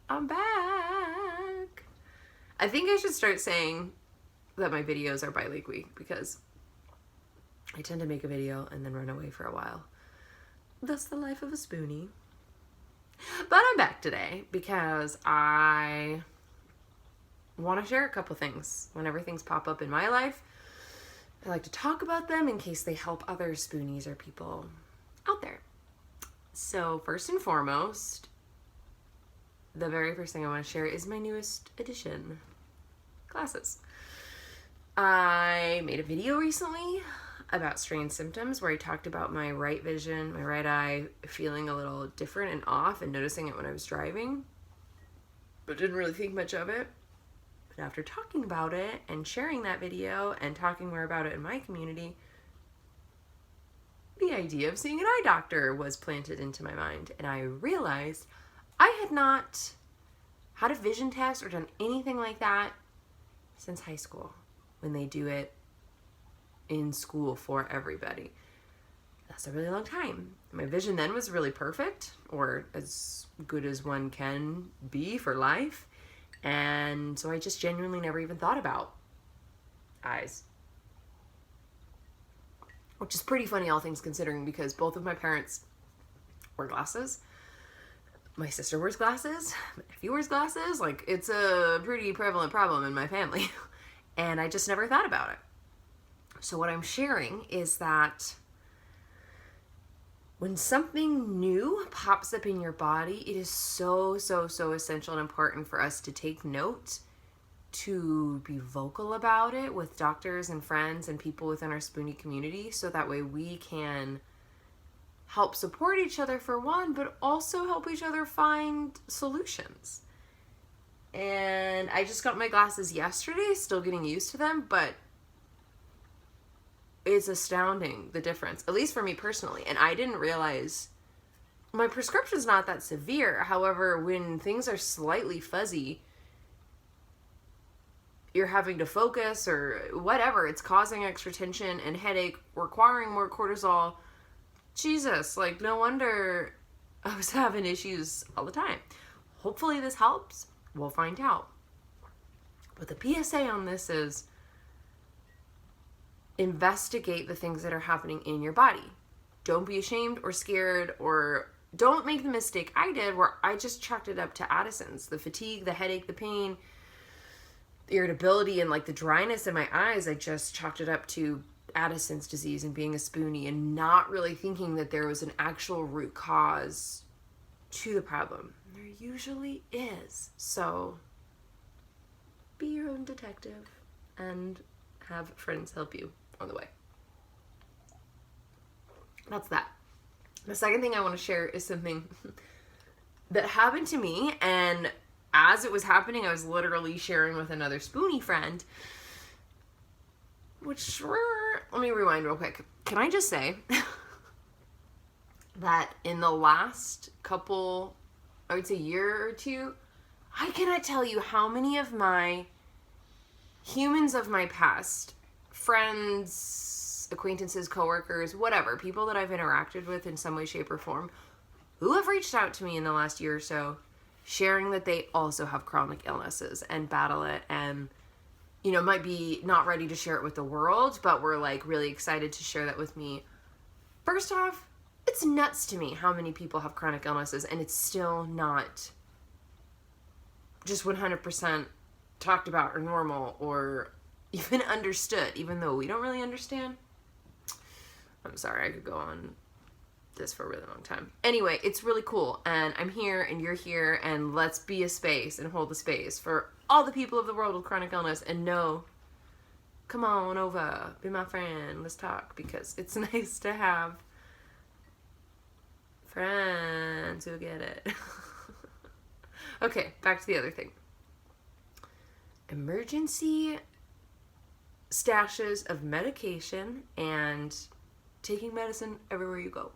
I'm back. I think I should start saying that my videos are bi-weekly because I tend to make a video and then run away for a while. That's the life of a Spoonie. But I'm back today because I want to share a couple things. Whenever things pop up in my life, I like to talk about them in case they help other Spoonies or people out there. So first and foremost, the very first thing I want to share is my newest addition, glasses. I made a video recently about strange symptoms where I talked about my right vision, my right eye feeling a little different and off and noticing it when I was driving, but didn't really think much of it. But after talking about it and sharing that video and talking more about it in my community, the idea of seeing an eye doctor was planted into my mind, and I realized I had not had a vision test or done anything like that since high school, when they do it in school for everybody. That's a really long time. My vision then was really perfect, or as good as one can be for life, and so I just genuinely never even thought about eyes. Which is pretty funny, all things considering, because both of my parents wear glasses. My sister wears glasses. My nephew wears glasses. Like, it's a pretty prevalent problem in my family. And I just never thought about it. So what I'm sharing is that when something new pops up in your body, it is so essential and important for us to take note, to be vocal about it with doctors and friends and people within our Spoonie community, so that way we can help support each other for one, but also help each other find solutions. And I just got my glasses yesterday, still getting used to them, but it's astounding the difference, at least for me personally. And I didn't realize my prescription's not that severe. However, when things are slightly fuzzy, you're having to focus or whatever, it's causing extra tension and headache, requiring more cortisol. Jesus, like, no wonder I was having issues all the time. Hopefully this helps. We'll find out. But the PSA on this is investigate the things that are happening in your body. Don't be ashamed or scared, or don't make the mistake I did where I just chalked it up to Addisons. The fatigue, the headache, the pain, the irritability, and like the dryness in my eyes, I just chalked it up to Addisons disease and being a Spoonie, and not really thinking that there was an actual root cause to the problem. There usually is. So be your own detective and have friends help you on the way. That's that. The second thing I want to share is something that happened to me, and as it was happening, I was literally sharing with another Spoonie friend, which, let me rewind real quick. Can I just say that in the last couple, I would say year or two, I cannot tell you how many of my humans of my past, friends, acquaintances, coworkers, whatever, people that I've interacted with in some way, shape, or form, who have reached out to me in the last year or so, sharing that they also have chronic illnesses and battle it, and you know, might be not ready to share it with the world, but we're like really excited to share that with me. First off, it's nuts to me how many people have chronic illnesses, and it's still not just 100% talked about or normal or even understood, even though we don't really understand. I'm sorry, I could go on this for a really long time. Anyway, it's really cool, and I'm here and you're here, and let's be a space and hold the space for all the people of the world with chronic illness, and know, come on over, be my friend, let's talk, because it's nice to have friends who get it. Okay, back to the other thing. Emergency stashes of medication and taking medicine everywhere you go.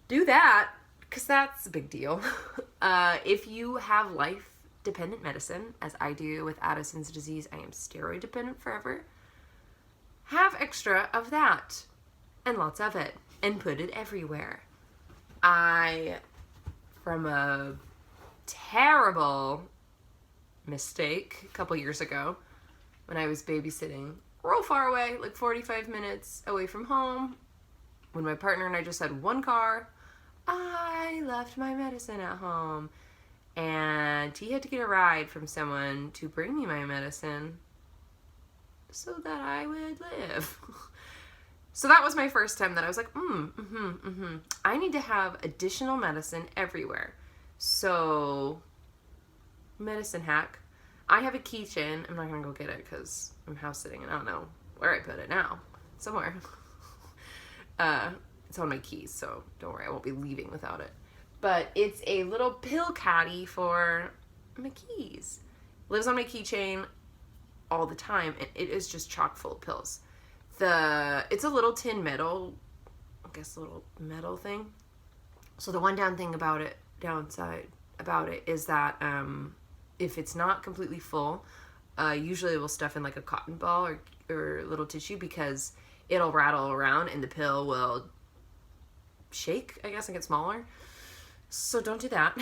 Do that, because that's a big deal. If you have life-dependent medicine, as I do with Addisons disease, I am steroid dependent forever, have extra of that, and lots of it, and put it everywhere. From a terrible mistake a couple years ago when I was babysitting real far away, like 45 minutes away from home. When my partner and I just had one car, I left my medicine at home. And he had to get a ride from someone to bring me my medicine so that I would live. So that was my first time that I was like, I need to have additional medicine everywhere. So, medicine hack. I have a keychain. I'm not going to go get it because I'm house sitting and I don't know where I put it now. Somewhere. It's on my keys, so don't worry, I won't be leaving without it. But it's a little pill caddy for my keys. Lives on my keychain all the time, and it is just chock full of pills. It's a little tin metal, I guess a little metal thing. So the one downside about it is that if it's not completely full, usually we'll stuff in like a cotton ball or little tissue because it'll rattle around and the pill will shake, I guess, and get smaller. So don't do that,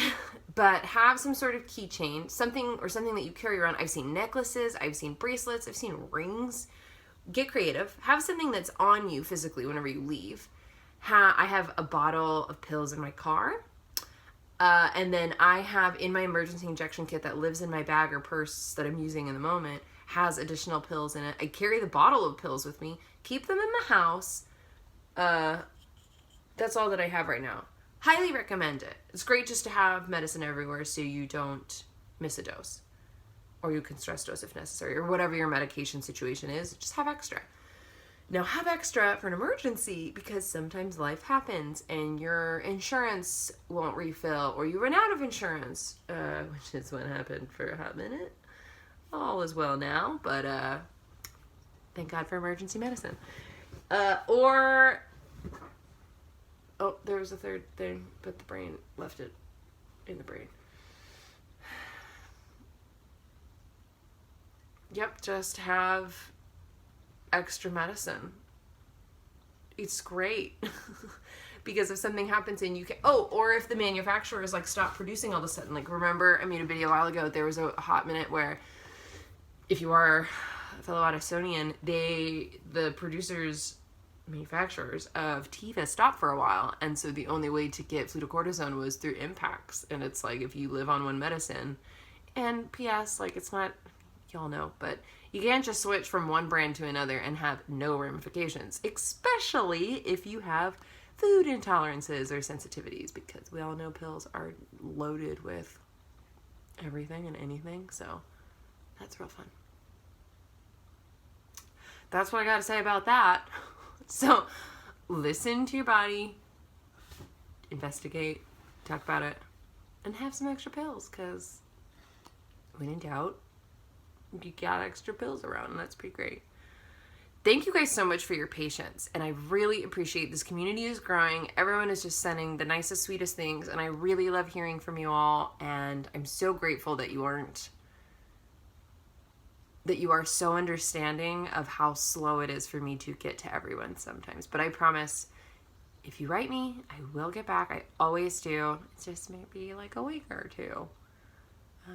but have some sort of keychain, something that you carry around. I've seen necklaces, I've seen bracelets, I've seen rings. Get creative. Have something that's on you physically whenever you leave. I have a bottle of pills in my car. And then I have in my emergency injection kit that lives in my bag or purse that I'm using in the moment, has additional pills in it. I carry the bottle of pills with me. Keep them in the house. That's all that I have right now. Highly recommend it. It's great just to have medicine everywhere so you don't miss a dose. Or you can stress dose if necessary, or whatever your medication situation is, just have extra. Now have extra for an emergency because sometimes life happens and your insurance won't refill or you run out of insurance, which is what happened for a hot minute. All is well now, but thank God for emergency medicine. Oh, there was a third thing, but the brain left it in the brain. Yep, just have extra medicine. It's great. Because if something happens and you can... Oh, or if the manufacturers, like, stop producing all of a sudden. Like, remember, I made a video a while ago, there was a hot minute where if you are a fellow Addisonian, the manufacturers of Teva stopped for a while. And so the only way to get flutocortisone was through impacts. And it's like, if you live on one medicine... And P.S., like, it's not... Y'all know, but you can't just switch from one brand to another and have no ramifications, especially if you have food intolerances or sensitivities, because we all know pills are loaded with everything and anything, so that's real fun. That's what I got to say about that. So listen to your body, investigate, talk about it, and have some extra pills, because when in doubt, you got extra pills around, and that's pretty great. Thank you guys so much for your patience, and I really appreciate this community is growing. Everyone is just sending the nicest, sweetest things, and I really love hearing from you all, and I'm so grateful that you are so understanding of how slow it is for me to get to everyone sometimes. But I promise, if you write me, I will get back. I always do. It's just maybe like a week or two.